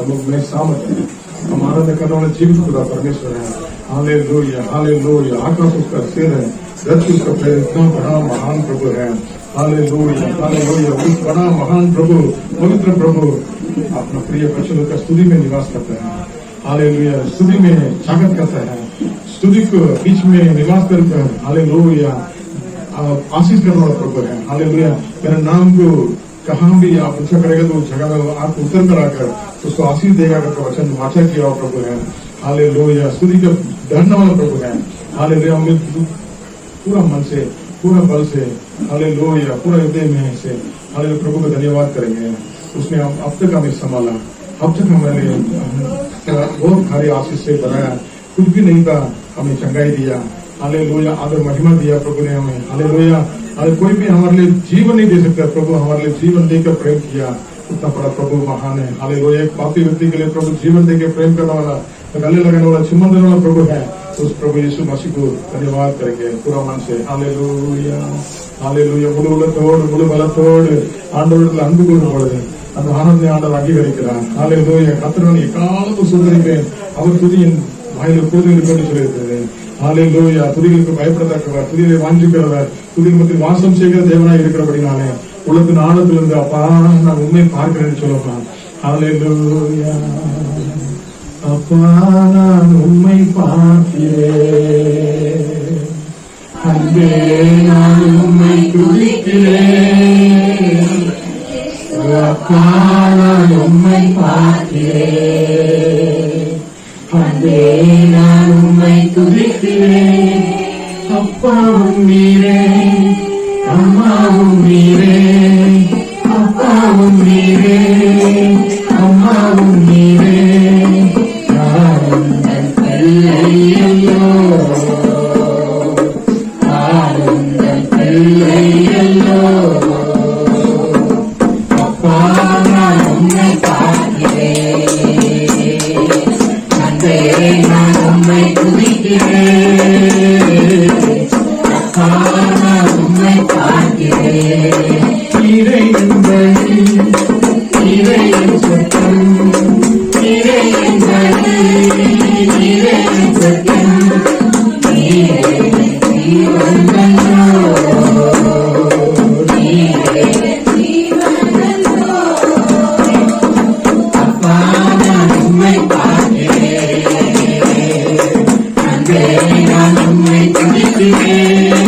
हम लोग में सामर्थ है, हम आनंद करने वाला जीवित खुदा परमेश्वर है। Hallelujah, hallelujah. आकाश उसका सिर है, धरती उसका पैर, इतना बड़ा महान प्रभु है। Hallelujah, hallelujah. उस बड़ा महान प्रभु, पवित्र प्रभु अपना प्रिय बच्चों का स्तुति में निवास करते हैं। हालेलुया, स्तुति में स्वागत करता है, स्तुति को बीच में निवास करते हैं। हालेलुया, आशीष करने वाला प्रभु है। हालेलुया, मेरे नाम को कहाँ भी आप पूछा करेगा तो उस जगह में आपको उत्तर कराकर उसको आशीष देगा करके वचन वाचा किया हुआ प्रभु है। हालेलुया, स्तुति का डरने वाला प्रभु है। हालेलुया, हमें पूरा मन से, पूरा बल से, हालेलुया, पूरा हृदय में से हालेलुया प्रभु का धन्यवाद करेंगे। उसने अब तक हमें संभाला, अब तक हमारे बहुत भारी आशीष से बनाया, कुछ भी नहीं था, हमें चंगाई दिया। हालेलुया, आदर महिमा दिया प्रभु ने हमें। हालेलुया, अरे कोई भी हमारे लिए जीवन नहीं दे सकता, प्रभु हमारे लिए जीवन देकर प्रेम किया। उतना बड़ा प्रभु महान है। हालेलुया, एक पापी व्यक्ति के लिए प्रभु जीवन देकर प्रेम करने वाला, गले लगाने वाला, चुम्बन देने वाला प्रभु है। उस प्रभु यीशु मसीह को धन्यवाद करेंगे पूरा मन से। Hallelujah, hallelujah. முழு உள்ளத்தோடு முழு பலத்தோடு ஆண்டவரிடத்தில் அன்பு கூறும் பொழுது அந்த ஆனந்த ஆண்டவர் அங்கீகரிக்கிறார். ஹalleluya, கர்த்தரை எக்காலமும் சுதரிப்பேன், அவர் துதியின் வாயில கூறுதல் என்று சொல்லியிருக்கிறது. ஹalleluya, துதிகளுக்கு பயப்படத்தக்கவர், துதியை வாஞ்சிக்கிறவர், துதிக்கு மத்தியில் வாசம் செய்கிற தேவனாய் இருக்கிறபடினாலே உள்ளத்தின் ஆழத்திலிருந்து அப்பா நான் உண்மை பார்க்கிறேன் சொல்லலாம். ஹalleluya, அப்பா நான் உண்மை பார்க்கிறேன், அன்பே நான் உண்மை துதிக்கிறேன், அப்பா நான் உண்மை பார்க்கிறேன், அன்பே நான் உண்மை துதிக்கிறேன். அப்பாவும் நீரே, அம்மாவும் நீரே, அப்பாவும் நீரே, அம்மாவும் நீரே, ஆனந்தன் பிள்ளையோ, ஆனந்தன் பிள்ளையோ. அப்பா நான் உன்னை பார்க்கிறேன், அன்பே நான் உன்னை துதிக்கிறேன், அப்பா நான் உன்னை பார்க்கிறேன். இறைவன் வழி, இறைவன் சத்தம், இறைவன் வழி, இறைவன் சத்தம், இறைவன் ஜீவனோ, இறைவன் ஜீவனோ. அப்பா நான் உம்மை பார்க்கிறேன், அன்பே நான் உம்மை துதிக்கிறேன்,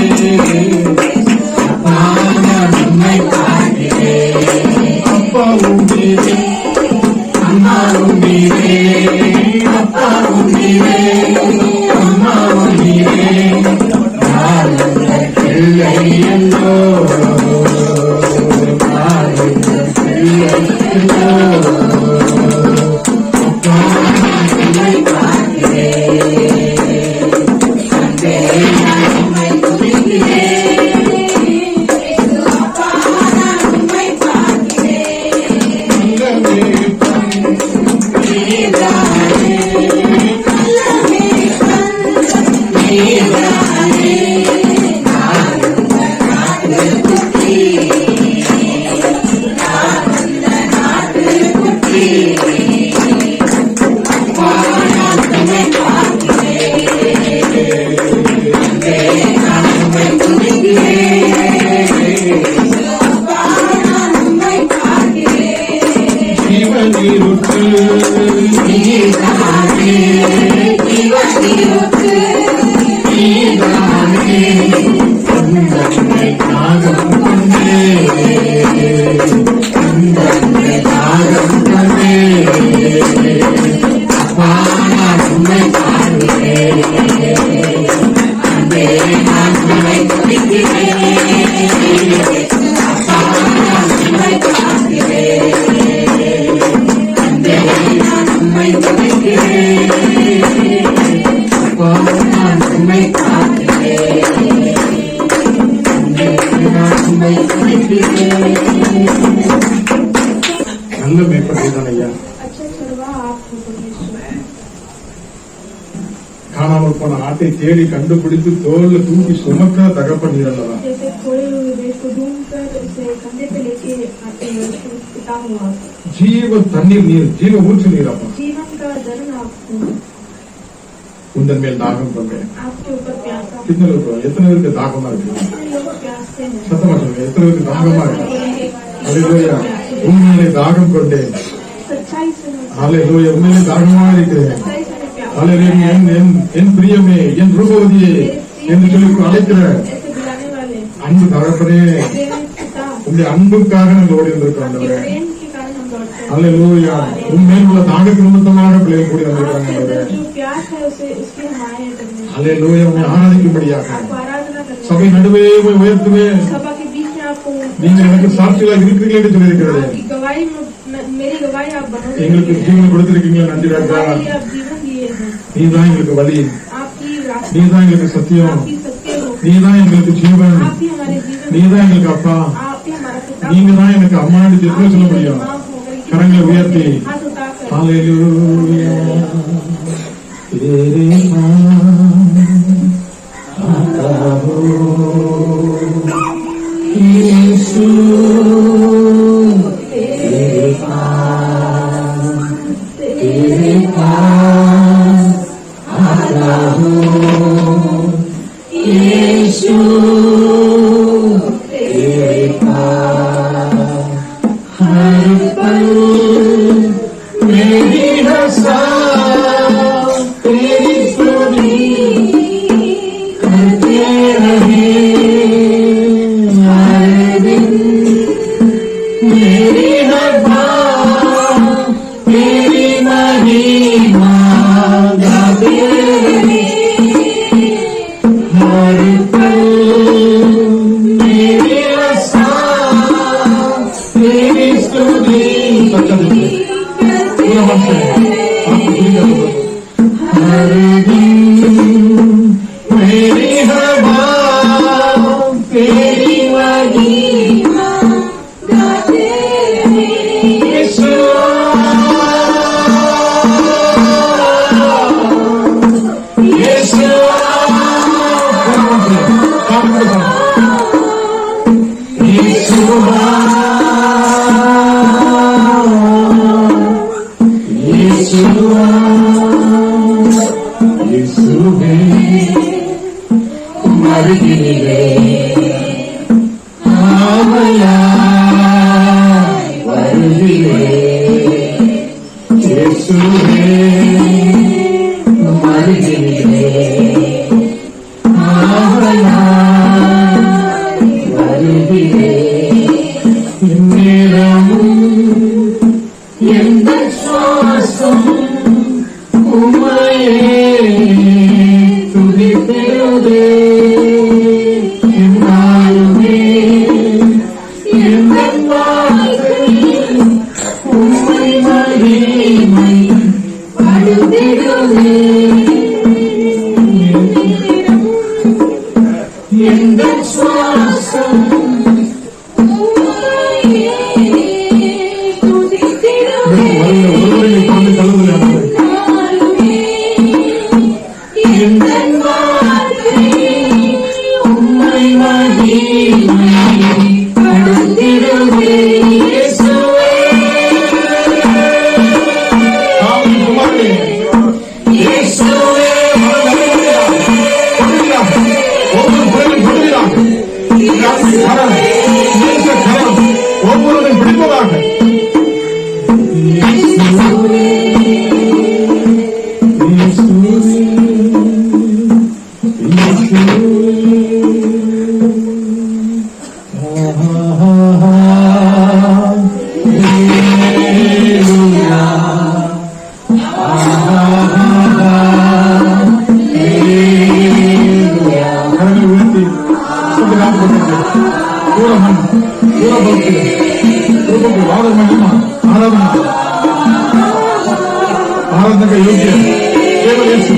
அப்பா நான் உம்மை பார்க்கிறேன். அப்பாவும் நீரே, அம்மாவும் நீரே, அப்பாவும் நீரே, அம்மாவும் நீரே, ஆனந்தன் பிள்ளையோ, ஆனந்தன் பிள்ளையோ. அப்பா நான் உம்மை பார்க்கிறேன், அன்பே நான் உம்மை துதிக்கிறேன், அப்பா நான் உம்மை பார்க்கிறேன். நீதானே, நீதானே, ஆனந்த நாட்டுக்குட்டி, ஆனந்த நாட்டுக்குட்டி. அப்பா நான் உம்மை பார்க்கிறேன், அன்பே நான் உம்மை துதிக்கிறேன், அப்பா நான் உம்மை பார்க்கிறேன். ஜீவனிருக்கு நீதானே, ஜீவனிருக்கு நீதானே, உந்தன்னை தாகம் கொண்டே, உந்தன்னை தாகம் கொண்டே. அப்பா நான் உம்மை பார்க்கிறேன், அன்பே நான் உம்மை துதிக்கிறேன், அப்பா நான் உம்மை பார்க்கிறேன், அன்பே நான் உம்மை துதிக்கிறேன், அப்பா நான் உம்மை பார்க்கிறேன், அன்பே நான் உம்மை துதிக்கிறேன். நல்ல மேற்பட்டதுதான் ஐயா. காணாமல் போன ஆட்டை தேடி கண்டுபிடித்து தோல்ல தூக்கி சுமக்க தகப்பன் நீரல்லவா. ஜீவ தண்ணீர் நீர், ஜீவ ஊற்று நீர் அப்பா. जीवन का झरना आपको உந்தன் மேல் தாகம் கொண்டேன். आपके ऊपर प्यासा कितने लोग எத்தனை பேருக்கு தாகமா இருக்கு? कितने लोग प्यासे हैं சத்தமா சொல்லுங்க, எத்தனை பேருக்கு தாகமா இருக்கு? ஹalleluya. உண்மையிலே தாகம் கொண்டேன். सच्चाई से मैं ஹalleluya. உண்மையிலே தாகமா இருக்கிறேன். सच्चाई से मैं प्यासा ஹalleluya. என் பிரியமே, என் ரூபவதியே என்று சொல்லி அழைக்கிற ऐसे बुलाने वाले அன்பு தகப்பனே, प्रेम पिता உங்களுடைய அன்புக்காக நாங்கள் ஓடி வந்திருக்கிறோம் आपके ஆண்டவரே. प्रेम के कारण हम दौड़ते हैं ஹalleluya. உண்மையில் உள்ள தாகத்தின் நிமித்தமாக பிள்ளைகள் கூடி வந்திருக்கிறாங்க आपके ஆண்டவரே. अंदर जो प्यास है उसे उसके हम आए हैं करने ஹalleluya. உம்மை ஆராதிக்கும்படியாக आपको आराधना करने சபை நடுவே போய் உயர்த்துவேன். सभा के बीच में आपको நீங்கள் எனக்கு சாட்சிகளாக இருக்கிறீர்கள் என்று சொல்லியிருக்கிறது. आपकी गवाही मेरी गवाही आप बनोगे எங்களுக்கு ஜீவன் கொடுத்திருக்கீங்களா? நன்றி ராஜா. हमारे लिए आप जीवन दिए हैं நீதான் எங்களுக்கு வழி, आपकी रास्ता நீதான் எங்களுக்கு சத்தியம், आपकी सत्य हो நீதான் எங்களுக்கு ஜீவன், आप ही हमारे जीवन நீதான் எங்களுக்கு அப்பா, आप ही हमारा पिता நீங்க தான் எனக்கு அம்மான்னு எத்தனை சொல்ல முடியும்? माँ होकर கரங்களை உயர்த்தி हाथ उठाकर ஹalleluya. तेरे नाम आता हो यीशु, तेरे पास आता हो यीशु, तेरे पास हर पल मेरी हंसा तेरी स्तुति करते रहे हर दिन, मेरी हर बात तेरी महिमा गाते रहे हर पल मेरी आशा तेरी स्तुति करते हर दिन, मेरी हर बात तेरी महिमा गाते रहे यीशु, यीशु। எந்த சுவாசம் உம்மையே துதிக்கிறதே, என்னாலுமே எந்த வார்த்தை உம்மை மகிமை படுத்திடுதே, எந்த சுவாசம் ஒவ்வொருவரும் பிடிப்பதாக आराधना का योग्य केवल यीशु।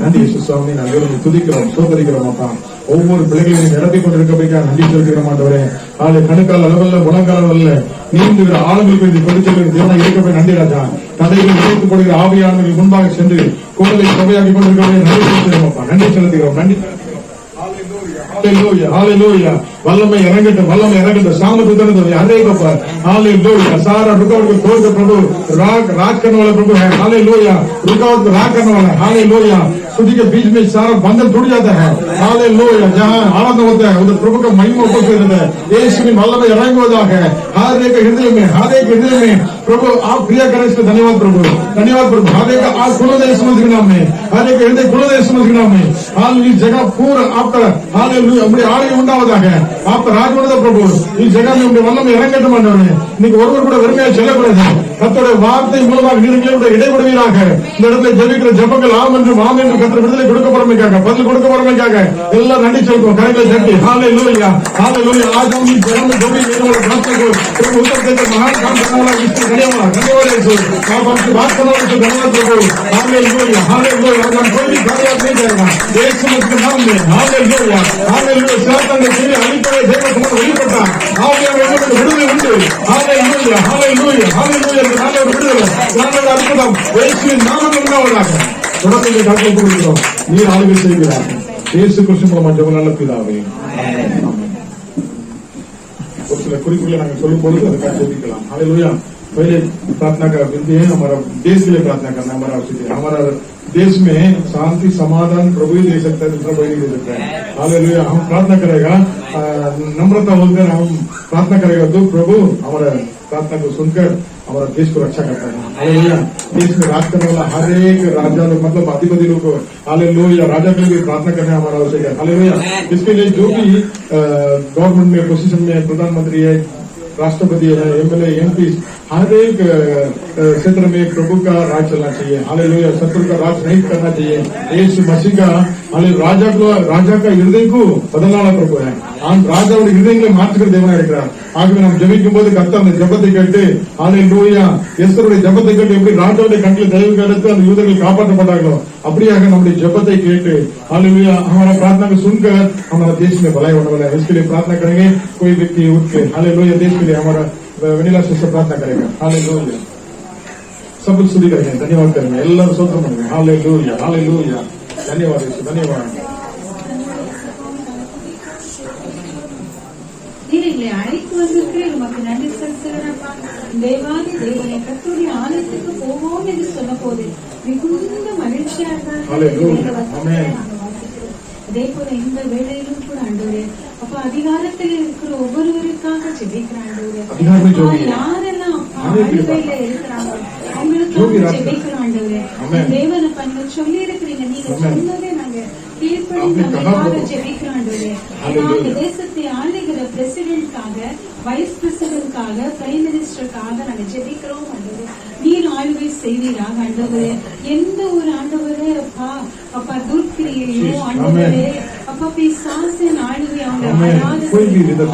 நன்றி இயேசு சுவாமி, நாங்கள் துதிக்கிறோம், சோதரிக்கிறோம் அப்பா. ஒவ்வொரு பிள்ளைகளையும் நடத்தி கொண்டிருக்க நன்றி செலுத்துகிற மாட்டவரே. அதை கணுக்கால் அளவல்ல குணக்கால் அல்ல நீந்துகிற ஆளுங்களுக்கு இது கொடுத்து தேவனை இருக்கப்பே நன்றி ராஜா. தடைகளை உடைத்து போடுகிற ஆவியானவர்கள் முன்பாக சென்று கோவிலை சபையாக்கி கொண்டிருக்கிறவரை நன்றி செலுத்துகிறோம். நன்றி செலுத்துகிறோம். நன்றி. வல்லமை இறங்கட்டும், வல்லமை இறங்கட்டும். सामर्थ्य उतरते अनेक हालेलुया. सारा रुकावट को तोड़ के प्रभु राज करने वाला प्रभु है. हालेलुया. रुकावट को राज करने वाला है. हालेलुया. स्तुति के बीच में सारा बंधन टूट जाता है. हालेलुया. जहाँ आनंद होता है उधर प्रभु का महिमा उपस्थित रहता है. यीशु की वल्लभ इറങ്ങുவதாக है. हर एक हृदय में प्रभु आप क्रिया करें. इसके धन्यवाद प्रभु, धन्यवाद प्रभु. हर एक आप खुलोदय समझ के नाम में, हर एक हृदय खुलोदय समझ के नाम में हाल इस जगह पूरा आपका हालेलुया अपने ஆளுகை உண்டாவதாக. आपका राज होता प्रभु इस जगह में उनके वल्लभ இறங்கட்டும் ஆண்டவரே. இன்னைக்கு ஒருவர் கூட வெறுமையாக செல்லக்கூடாது. கர்த்தருடைய வார்த்தை மூலமாக நீங்களோட இடைபடுவீராக. இந்த இடத்துல ஜெபிக்கிற ஜெபங்கள் ஆம் என்று கர்த்தர் விடுதலை கொடுக்கப்படுமைக்காக, பதில் கொடுக்கப்படுமைக்காக எல்லாம் நன்றி செலுத்துவோம். கரைகளை தட்டி हालेलुया हालेलुया. आज हम इस जगह में जो भी मेरे प्रार्थना को प्रभु उत्तर देकर महान काम करने वाला इसके धन्यवाद यीशु. आप हमसे बात करने वाले धन्यवाद प्रभु. Hallelujah hallelujah. हम कोई भी कार्य नहीं करेगा यीशु के नाम में. Hallelujah hallelujah. सातान के அழிப்பதை தேவன் வெளிப்பட்டார். ஆவியானவர் விடுதலை உண்டு. Hallelujah hallelujah hallelujah. நாளை விடுதலை நாளை அற்புதம் இயேசுவின் நாமத்தில் உண்டாவதாக. தொடர்ந்து டாக்டர் கொடுக்கிறோம். நீர் ஆளுகை செய்கிறார். இயேசு கிறிஸ்து மூலமா ஜெபம் நல்ல பிதாவே. ஒரு சில குறிப்புகளை நாங்கள் சொல்லும் பொழுது அதுக்காக ஜெபிக்கலாம். हालेलुया. पहले प्रार्थना का विनती है हमारा देश के लिए प्रार्थना करना. हमारा देश में शांति समाधान प्रभु ही दे सकता है, दूसरा कोई नहीं दे सकता है. हालेलुया. हम प्रार्थना करेगा नम्रता बोलकर हम प्रार्थना करेगा तो प्रभु हमारा प्रार्थना को सुनकर हमारा देश को रक्षा करता है. हालेलुया. देश में राज करने वाला हर एक राजा लोग मतलब अधिपति लोग को हालेलुया राजा के लिए प्रार्थना करना हमारा आवश्यक है. हालेलुया. इसके लिए जो भी गवर्नमेंट में पोजीशन में प्रधानमंत्री है, राष्ट्रपति है, एमएलए एमपी हर एक क्षेत्र में प्रभु का राज चलना चाहिए. हालेलुया. शत्रु का राज नहीं करना चाहिए. यीशु मसीह का राजा का हृदय को बदलने वाला प्रभु है. ராஜாவோட இதயங்களை மாற்றுகிற தேவனா இருக்கிறார். ஆகவே நாம் ஜெபிக்கும் போது கர்த்தர் அந்த ஜெபத்தை கேட்டு ஹalleluya எஸ்தருடைய ஜெபத்தை கேட்டு எப்படி ராஜாவுடைய கண்ணில் தயவு கிடைத்து அந்த யூதர்கள் காப்பாற்றப்பட்டார்களோ அப்படியாக நம்முடைய ஜெபத்தை கேட்டு हालेलुया हमारा प्रार्थना को सुनकर हमारा देश में भलाई होने वाला है. इसके लिए प्रार्थना करेंगे. कोई व्यक्ति उठ के हालेलुया देश के लिए हमारा वेनिला से प्रार्थना करेगा. हालेलुया. सब कुछ स्तुति करेंगे, धन्यवाद करेंगे. எல்லாரும் स्तोत्रम करेंगे. Hallelujah hallelujah. धन्यवाद यीशु, धन्यवाद. நீங்களை அழைத்து வந்திருக்கிறேன் உமக்கு நன்றி செலுத்துகிறப்பா. தேவாதி தேவனை கர்த்தருடைய ஆலயத்துக்கு போவோம் என்று சொன்ன போது மிகுந்த மகிழ்ச்சியா அதே போல இந்த வேளையிலும் கூட ஆண்டவரே அப்ப அதிகாரத்தில் இருக்கிற ஒவ்வொருவருக்காக ஜெபிக்கிற ஆண்டவரே. யாரெல்லாம் ஆளுகையில இருக்கிறாங்க அவங்களுக்காக ஜெபிக்கிற ஆண்டவரே. தேவனை பண்ண சொல்லி இருக்கிறீங்க. நீங்க சொன்னதே நாங்க தேசத்தை ஆளுகிற பிரசிடென்ட்காக, வைஸ் பிரசிடென்ட்காக, பிரைம் மினிஸ்டருக்காக நாங்க ஜெபிக்கிறோம் ஆண்டவரே. நீர் ஆளுகை செய்வீராக ஆண்டவரே. எந்த ஒரு ஆண்டவரே அப்பா துர்க்கிரியையோ ஆண்டவரே அப்பா பிசாசின் ஆளுகை அவங்க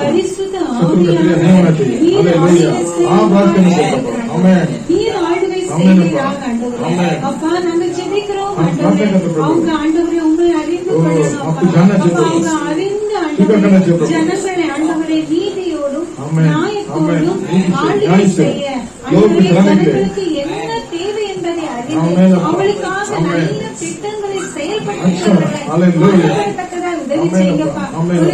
பரிசுத்த ஆவியானவர் நீர் ஆளுகை செய்வீராக ஆண்டவரே. அப்பா நாங்க ஜெபிக்கிறோம் ஆண்டவரே. அவங்க ஆண்டவரே உங்களை அறிந்து கொள்ளணும். அவங்க அறிந்து ஆண்டவரே ஜனங்களை ஆண்டவரே நீதியோடும் நியாயத்தோடும் ஆளுகை செய்ய ஜனங்களுக்கு என்ன தேவை என்பதை அறிந்து அவளுக்காக நல்ல திட்டங்களை செயல்படுத்தத்தக்கதா உதவி செய்யப்பா. ஒரு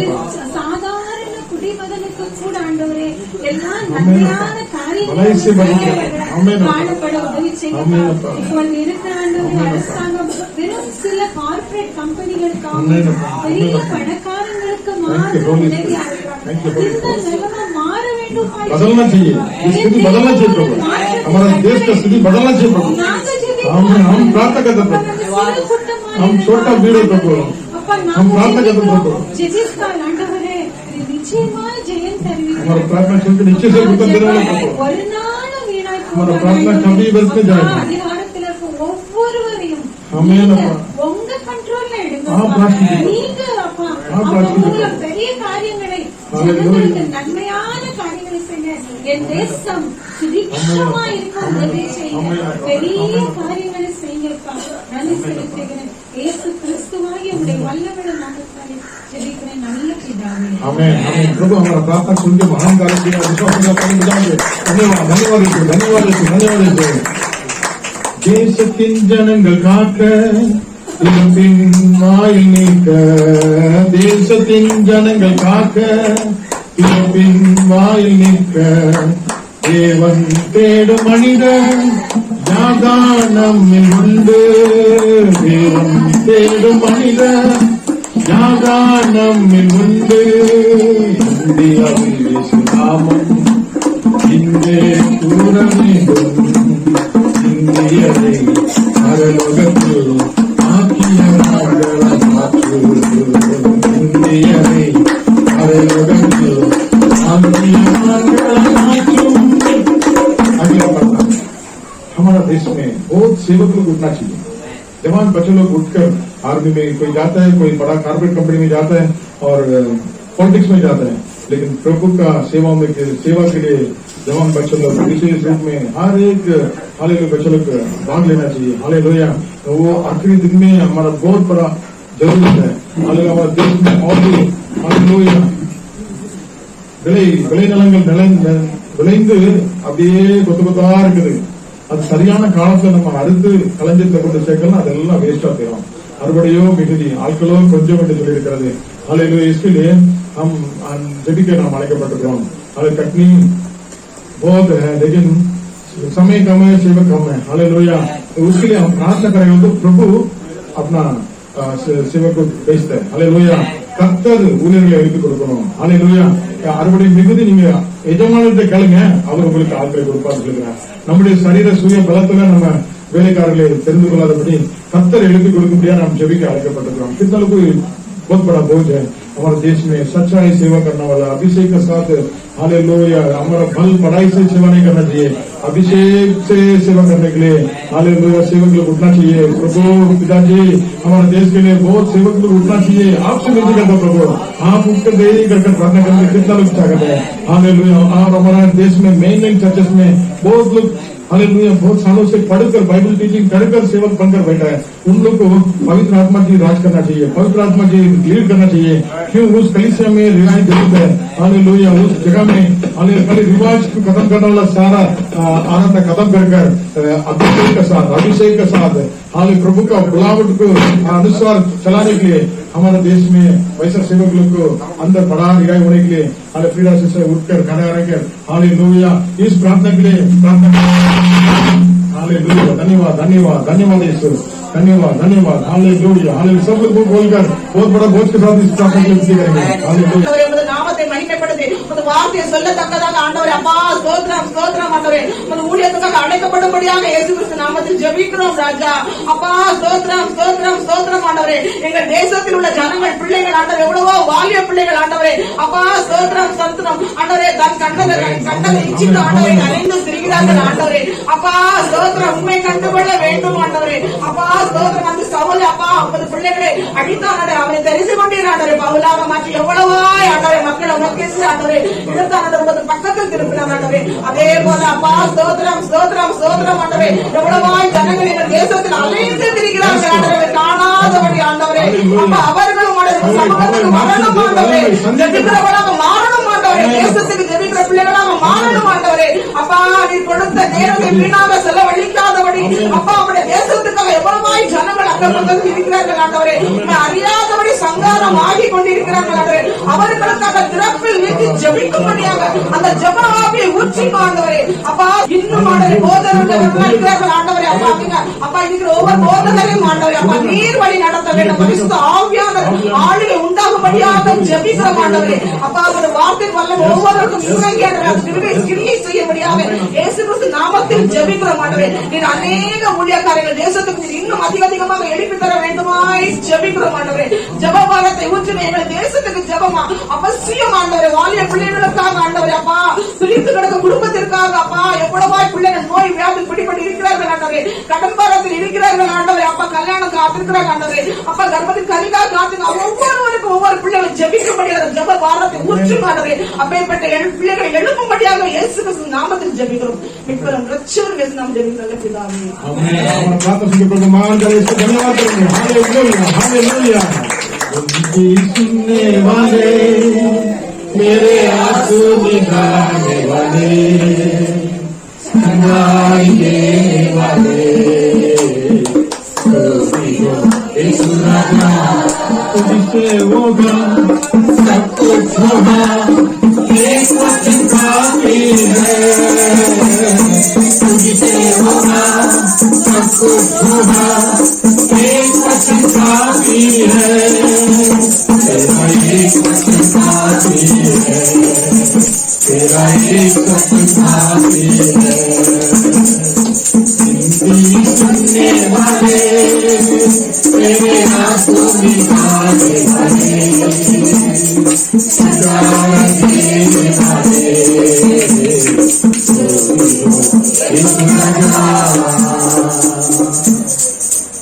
சாதாரண குடிமகனுக்கு கூட ஆண்டவரே எல்லா நன்மையான காரியங்களும் காணப்பட உதவி செய்யப்பா. இப்போது இருக்கிற ஆண்டவரே அரசாங்கம் வெறும் சில கார்பரேட் கம்பெனிகளுக்காக பெரிய பணக்காரங்களுக்கு மாற உதவியா இருக்கிறாங்க. இந்த நிலைமை மாற வேண்டும். बदलना चाहिए, स्थिति बदलना चाहिए प्रभु. हमारा देश का स्थिति बदलना चाहिए प्रभु. हम प्रार्थना करते प्रभु. हम छोटा भीड़ प्रभु. हम प्रार्थना करते प्रभु. हमारा प्रार्थना सुनकर नीचे से उत्तर देने वाले प्रभु. हमारा प्रार्थना कभी बस में जाएगा. हमें உங்க கண்ட்ரோல்ல எடுங்க. நீங்க அப்பா பெரிய காரியங்களை ஜனங்களுக்கு நன்மையான காரியங்களை செய்ய என் தேசம் சுபிக்ஷமா இருக்க உதவி செய்ய பெரிய காரியங்களை செய்யப்பா. நன்றி செலுத்துகிறேன். இயேசு கிறிஸ்துவாகிய உடைய வல்லமையுள்ள நாமத்தினாலே ஜெபிக்கிறேன். हमें प्रभु हमारा प्रार्थना सुन के महान कार्य किया विश्वास धन्यवाद धन्यवाद धन्यवाद धन्यवाद தேசத்தின் ஜனங்கள் காக்க இழப்பின் வாயில் நீக்க தேசத்தின் ஜனங்கள் காக்க இழப்பின் வாயில் நீக்க தேவன் தேடும் மனிதன் யாதான் நம்மில் உண்டு தேவன் தேடும் மனிதன் யாதான் நம்மில் உண்டு இந்தியாவில் இயேசு நாமம் இங்கே கூற வேண்டும் இந்தியரை பரலோகத்தில் ஆக்கிய நாடுகளாய் மாற்று இந்தியரை பரலோகத்தில் आखिर अगला पढ़ना हमारा देश में बहुत सेवक लोग उठना चाहिए जवान बच्चे लोग उठकर आर्मी में कोई जाता है कोई बड़ा कारपोरेट कंपनी में जाता है और पॉलिटिक्स में जाता है लेकिन प्रभु का सेवा के लिए जवान बच्चे लोग विशेष रूप में हर एक हालेलुया बच्चे लोग भाग लेना चाहिए हालेलुया वो आखिरी दिन में हमारा बहुत बड़ा जरूरत है हालेलुया हमारे देश में और भी हालेलुया விளைநிலங்கள் விளைந்து அப்படியே கொத்து கொத்தா இருக்குது அது சரியான காலத்துல நம்ம அறுத்து களஞ்சத்தை கொண்டு சேர்க்கலாம் அதெல்லாம் வேஸ்டா போயிடும் அறுவடையோ மிகுதி ஆட்களோ கொஞ்சம் என்று சொல்லி இருக்கிறது हालेलुया इसके लिए हम जटिके नाम अழைக்கப்பட்டிருக்கிறோம் அது कटनी बहुत है लेकिन समय कम है सेवक कम है हालेलुया उसके लिए हम प्रार्थना करेंगे तो प्रभु अपना सेवक को भेजते हैं हालेलुया கர்த்தர் ஊழியர்களை எடுத்துக் கொடுக்கணும் हालेलुया அறுவடை மிகுதி நீங்க எஜமானத்தை கேளுங்க அவர் உங்களுக்கு ஆட்களை கொடுப்பார் சொல்லுகிறார் நம்முடைய சரீர சுய பலத்துல நம்ம வேலைக்காரர்களை தெரிந்து கொள்ளாதபடி கர்த்தர் எடுத்துக் கொடுக்கும்படியா நாம் ஜெபிக்க அழைக்கப்பட்டிருக்கிறோம் कितना लोग बहुत बड़ा बोझ है हमारे देश में सच्चाई सेवा करने वाला अभिषेक के साथ हालेलुया हमारा फल पढ़ाई से सेवा नहीं करना चाहिए अभिषेक से सेवा करने के लिए हालेलुया सेवक लोग उठना चाहिए प्रभु पिताजी हमारे देश के लिए बहुत सेवक लोग उठना चाहिए आपसे विनती करता प्रभु आप उठकर देरी कर प्रार्थना करने कितना लोग चाहते हैं हालेलुया और हमारे देश में मेन चर्चेस में बहुत लोग हालेलुया बहुत सालों से पढ़कर बाइबल टीचिंग कर सेवक बनकर बैठा है उन लोग को पवित्र आत्मा की राज करना चाहिए पवित्र आत्मा की लीड करना चाहिए क्यों उस कलीसिया में रिवाइज जरूरत है हालेलुया उस जगह में खाली रिवाज को खत्म करने वाला सारा आनंद खत्म कर अभिषेक के साथ हाल प्रभु का बुलावट को अनुसार चलाने के लिए हमारे देश में वैसा सेवक लोग को अंदर बढ़ा रिहाई होने के लिए हाल पीड़ा से उठकर खड़ा रहकर हालेलुया इस प्रार्थना के लिए प्रार्थना हालेलुया धन्यवाद धन्यवाद धन्यवाद ईश्वर धन्यवाद धन्यवाद हालेलुया हालेलुया सब लोग बोलकर बहुत बड़ा बोझ के साथ इस प्रार्थना के लिए करेंगे हालेलुया நாமத்தை மகிமைப்படுத்தி உமது வார்த்தையை சொல்லத்தக்கதாக ஆண்டவரே அப்பா ஸ்தோத்திரம் ஸ்தோத்திரம் ஆண்டவரே உமது ஊழியத்துக்காக அழைக்கப்படும்படியாக இயேசு கிறிஸ்து நாமத்தில் ஜெபிக்கிறோம் ராஜா அப்பா ஸ்தோத்திரம் ஸ்தோத்திரம் ஸ்தோத்திரம் ஆண்டவரே எங்கள் தேசத்தில் உள்ள ஜனங்கள் பிள்ளைகள் ஆண்டவரே எவ்வளவோ வாலிய பிள்ளைகள் ஆண்டவரே அப்பா ஸ்தோத்திரம் ஸ்தோத்திரம் ஆண்டவரே தன் கண்டதை இச்சித்து ஆண்டவரை கரைந்து திரிகிறார்கள் ஆண்டவரே அப்பா ஸ்தோத்திரம் உண்மை கண்டுகொள்ள வேண்டும் ஆண்டவரே அப்பா ஸ்தோத்திரம் அந்த சவுல் அப்பா 50 பிள்ளைகளை அடித்தானே அவனை தெரிந்து கொண்டீராண்டவரே பவுலாக மாற்றி எவ்வளவோ ஆண்டவரே மக்களை உனக்கு ஆண்டவரே இடத்தானது உமது பக்கத்தில் திருப்பினார் ஆண்டவரே அதே போல அப்பா ஸ்தோத்திரம் ஸ்தோத்திரம் ஸ்தோத்திரம் ஆண்டவரே எவ்வளவோ ஜனங்கள் எங்கள் தேசத்தில் அலைந்து திரிகிறார்கள் ஆண்டவரே காணாதபடி ஆண்டவரே அப்பா அவர்களும் சமூகத்துக்கு வரணும் ஆண்டவரே ஜெபிக்கிறவர்களாக மாறணும் ஆண்டவரே தேசத்துக்கு ஜெபிக்கிற பிள்ளைகளாக மாறணும் ஆண்டவரே அப்பா நீ கொடுத்த நேரத்தை வீணாக செலவழிக்காதபடி அப்பா அவருடைய தேசத்துக்காக எவ்வளவாய் ஜனங்கள் அக்கம்பக்கத்தில் இருக்கிறார்கள் ஆண்டவரே அறியாதபடி சங்காரம் ஆகி கொண்டிருக்கிறார்கள் ஆண்டவரே அவர்களுக்காக திறப்பில் நீட்டி ஜெபிக்கும்படியாக அந்த ஜெப ஆவியை ஊற்றிக்கோ ஆண்டவரே அப்பா இன்னும் ஆண்டவரே போதகர்கள் இருக்கிறார்கள் ஆண்டவரே அப்பா அப்பா இருக்கிற ஒவ்வொரு போதகரையும் ஆண்டவரே அப்பா நீர் வழி நடத்த வேண்டும் பரிசுத்த ஆவியானவர் ஆளுகை உண்டாகும்படியாக ஜெபிக்கிறோம் ஆண்டவரே அப்பா அவருடைய வார்த்தை வல்லமை ஒவ்வொருவருக்கும் இறங்கியானவர் கிரியை செய்யும்படியாக இயேசு கிறிஸ்து நாமத்தில் ஜெபிக்கிறோம் ஆண்டவரே நீர் அநேக ஊழியக்காரர்கள் தேசத்துக்கு இன்னும் அதிகமாக எழுப்பி தர வேண்டுமாய் ஜெபிக்கிறோம் ஆண்டவரே ஜெப பாரத்தை ஊற்றுமே எங்கள் தேசத்துக்கு ஜெபமா அவசியம் ஆண்டவரே வாலிய பிள்ளைகளுக்காக ஆண்டவரே அப்பா பிரித்து கிடக்கும் குடும்பத்திற்காக அப்பா எவ்வளவாய் பிள்ளைகள் நோய் வியாதி பிடிபட்டு இருக்கிறார்கள் ஆண்டவரே கடன் பாரத்தில் இருக்கிறார்கள் ஆண்டவரே அப்பா கல்யாணம் காத்திருக்கிறாங்க ஆண்டவரே அப்பா கர்ப்பத்தின் கலிக்காக காத்துங்க ஒவ்வொருவருக்கும் ஒவ்வொரு பிள்ளைகள் ஜெபிக்கும்படியாக ஜெப பாரத்தை ஊற்றும் ஆண்டவரே அப்பேற்பட்ட பிள்ளைகள் எழுப்பும்படியாக இயேசு கிறிஸ்து நாமத்தில் ஜெபிக்கிறோம் மிக்கரும் ரட்சகர் இயேசு நாமத்தில் ஜெபிக்கிறோம் பிதாவே ஆமென் प्रार्थना सुनकर प्रभु महान करे इसको धन्यवाद करेंगे हालेलुया हालेलुया विनती सुनने वाले, मेरे आंसू निकालने वाले, सुनाई देने वाले, तुझसे होगा सब कुछ होगा, ये कुछ काफी है। तुझसे होगा सब कुछ होगा, ये कुछ काफी है। तेरा ये कुछ काफी है, तेरा ये कुछ काफी है। सुनने वाले, मेरे आंसू निकालने वाले, सुनाने वाले,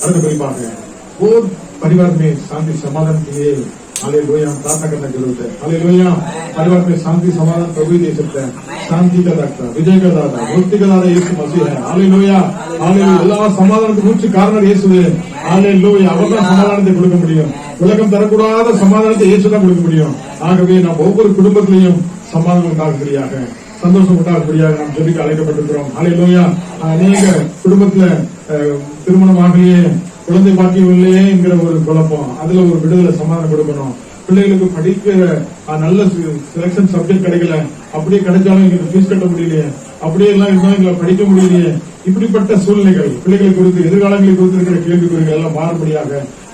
अर्थ बड़ी बात है। वो परिवार में शांति समाधान के लिए हालेलुया प्रार्थना करना जरूरत है। हालेलुया परिवार में शांति समाधान प्रभु दे सकता है। शांति का दाता, विजय का दाता, मुक्ति का दाता यीशु मसीह है। हालेलुया हालेलुया எல்லா சமாதானத்துக்கு மூச்சு காரணம் இயேசுவே। ஹalleluya அவர்தான் சமாதானத்தை கொடுக்க முடியும்। உலகம் தரக்கூடாத சமாதானத்தை இயேசு தான் கொடுக்க முடியும்। ஆகவே நாம் ஒவ்வொரு குடும்பத்திலையும் சமாதானம் உண்டாகும்படியாக, சந்தோஷம் உண்டாகும்படியாக நாம் ஜெபிக்க அழைக்கப்பட்டிருக்கிறோம்। ஹalleluya அநேக குடும்பத்துல திருமணமாகவே குழந்தை பாக்கியம் இல்லையே என்கிற ஒரு குழப்பம், அதுல ஒரு விடுதலை சமாதானம் கொடுக்கணும்। பிள்ளைகளுக்கு படிக்கிற நல்ல செலக்ஷன் சப்ஜெக்ட் கிடைக்கல, அப்படியே கிடைச்சாலும் எங்களுக்கு ஃபீஸ் கட்ட முடியலையே, அப்படியே எல்லாம் இருந்தாலும் எங்களை படிக்க முடியலையே, இப்படிப்பட்ட சூழ்நிலைகள் பிள்ளைகளை குறித்து எதிர்காலங்களை குறித்து இருக்கிற கேள்விக்குறிகள் எல்லாம் மாறுபடியாக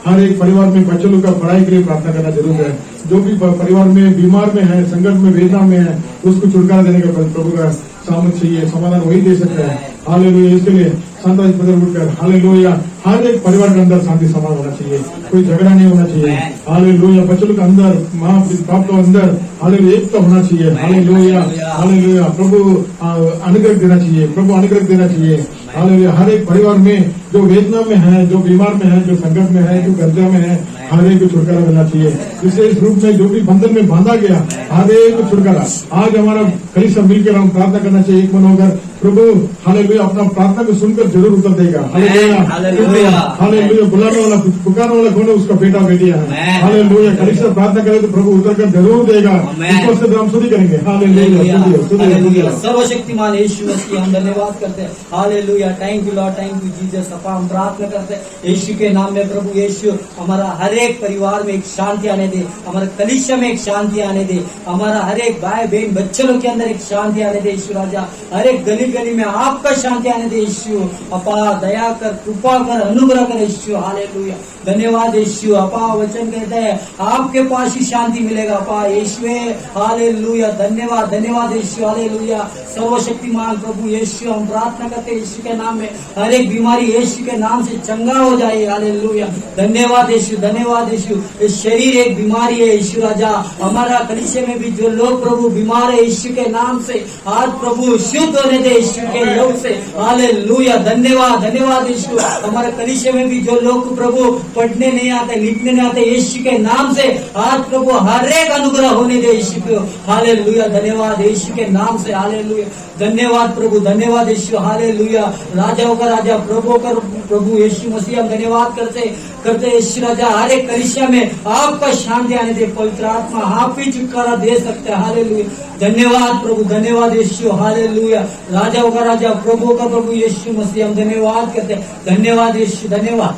हर एक परिवार में बच्चों लोग का पढ़ाई के लिए प्रार्थना करना जरूर है। जो भी परिवार में बीमार में है, संकट में, वेदना में है, उसको छुटकारा देने का प्रभु का सामर्थ चाहिए, समाधान वही दे सकता है। हालेलुया इसके लिए शांति पदर उठकर हालेलुया हर एक परिवार के अंदर शांति समाधान होना चाहिए, कोई झगड़ा नहीं होना चाहिए। हालेलुया बच्चों के अंदर, माँ बाप के अंदर हालेलुया एकता होना चाहिए। हालेलुया हालेलुया प्रभु अनुग्रह देना चाहिए, प्रभु अनुग्रह देना चाहिए। हालेलुया हर एक परिवार में जो वेदना में है, जो बीमार में है, जो संकट में है, जो कर्जा में है, हर एक को छुटकारा मिलना चाहिए। विशेष रूप में जो भी बंधन में बांधा गया हर एक को छुटकारा, आज हमारा कई सब मिलकर हम प्रार्थना करना चाहिए एक मन होकर। प्रभु हालेलुया अपना प्रार्थना को सुनकर जरूर उत्तर देगा। हालेलुया हालेलुया बुलाने वाला, पुकारने वाला कौन है? उसका बेटा बेटियां है। हालेलुया कड़ी से प्रार्थना करें तो प्रभु उत्तर कर जरूर देगा। ईश्वर से हम स्तुति करेंगे। हालेलुया सर्वशक्तिमान यीशु मसीह हम धन्यवाद करते हैं। Hallelujah thank you Lord, thank you Jesus. अपा हम प्रार्थना करते हैं यीशु के नाम में। प्रभु यीशु हमारा हर एक परिवार में एक शांति आने दे, हमारे कलीसिया में एक शांति आने दे, हमारा हर एक भाई बहन बच्चों के अंदर एक शांति आने दे यीशु राजा। हर एक गली गली में आपका शांति आने दे यीशु। अपा दया कर, कृपा कर, अनुग्रह कर यीशु। हालेलुया धन्यवाद यीशु। अपा वचन कहते हैं आपके पास ही शांति मिलेगा। अपा यीशु हालेलुया धन्यवाद धन्यवाद यीशु। हालेलुया सर्वशक्तिमान प्रभु यीशु हम प्रार्थना करते हैं यीशु के नाम में हर एक बीमारी यीशु के नाम से चंगा हो जाए। हालेलुया धन्यवाद यीशु धन्यवाद यीशु। इस शरीर एक बीमारी है यीशु राजा, हमारा कलीसिया में भी जो लोग प्रभु बीमार है यीशु के नाम से आज प्रभु शुद्ध होने दे यीशु के योग से। हालेलुया धन्यवाद धन्यवाद यीशु। हमारे कलीसिया में भी जो लोग प्रभु पढ़ने नहीं आते, लिखने नहीं आते यीशु के नाम से आज प्रभु हर एक अनुग्रह होने दे यीशु को। हालेलुया धन्यवाद यीशु के नाम से। हालेलुया धन्यवाद प्रभु धन्यवाद यीशु। हालेलुया राजाओं का राजा प्रभु का प्रभु यीशु मसीह हम धन्यवाद करते यीशु राजा। हर एक कलीसिया में आपका शांति आने दे, पवित्र आत्मा आप ही छुटकारा दे सकते हैं। हालेलुया धन्यवाद प्रभु धन्यवाद यीशु। हालेलुया राजाओं का राजा प्रभु का प्रभु यीशु मसीह हम धन्यवाद करते हैं। धन्यवाद यीशु धन्यवाद।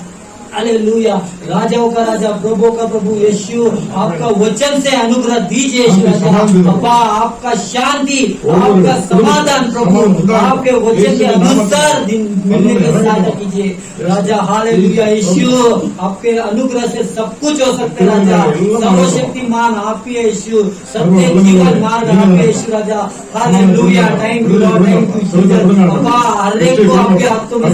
हालेलुया राजाओं का राजा प्रभु का प्रभु यीशु आपका वचन से अनुग्रह दीजिए यीशु राजा। अपा आपका शांति आपका समाधान प्रभु आपके वचन के अनुसार दिन मिलने के सहायता कीजिए राजा। हालेलुया यीशु आपके अनुग्रह से सब कुछ हो सकते राजा। सर्वशक्तिमान आप ही यीशु, सत्य जीवन मार्ग आप यीशु राजा। Hallelujah thank you Lord, thank you Jesus. अपा हर एक को आपके हाथों में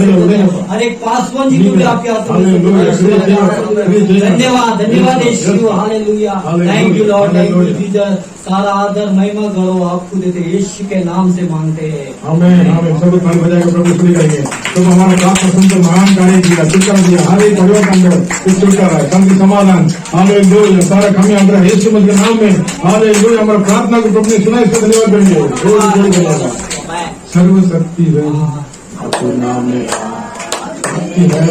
हर एक पासवान जी को भी आपके हाथों में धन्यवाद धन्यवाद Yeshu. Hallelujah thank you Lord, thank you Jesus. सारा आदर महिमा गौरव आपको देते यीशु के नाम से मांगते हैं। आमीन आमीन। सब ताली बजाकर प्रभु स्तुति करेंगे। तो हमारा प्रार्थना सुनकर महान कार्य किया, छुटकारा दिया हर एक परिवार के अंदर छुटकारा शांति समाधान। हालेलुया सारा खामी अंदर यीशु मसीह के नाम में। हालेलुया हमारा प्रार्थना को प्रभु ने सुना, इसका धन्यवाद करेंगे। सर्वशक्ति है आपके नाम में, शक्ति है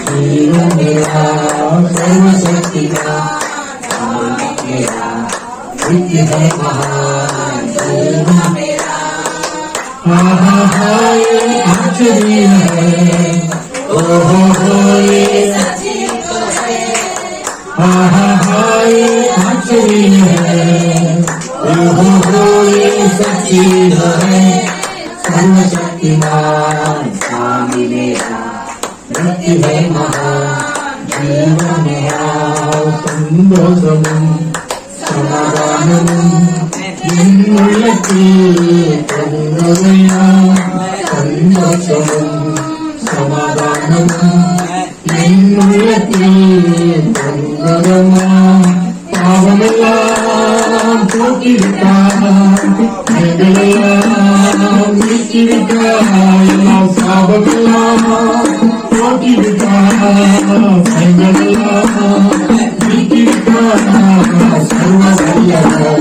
जीवन मेरा सर्वशक्तिमान मेरा नित्य है महान जीवन मेरा। ये आश्चर्य है, ओहो ये सच्ची तो है। ये आश्चर्य है, ओहो ये सच्ची तो है। सर्वशक्तिमान स्वामी मेरा नित्य है महान जीवन मेरा। சந்தோஷமும் சமாதானமும் என் உள்ளத்தில் பொங்குதையா. சந்தோஷமும் சமாதானமும் என் உள்ளத்தில் பொங்குதமா. பாவமெல்லாம் போக்கிவிட்டார், எங்களெல்லாம் நீக்கிவிட்டார். எல்லாம் சாபமெல்லாம் போக்கிவிட்டார், எங்களெல்லாம் நீக்கிவிட்டார். சர்வ வல்லவர்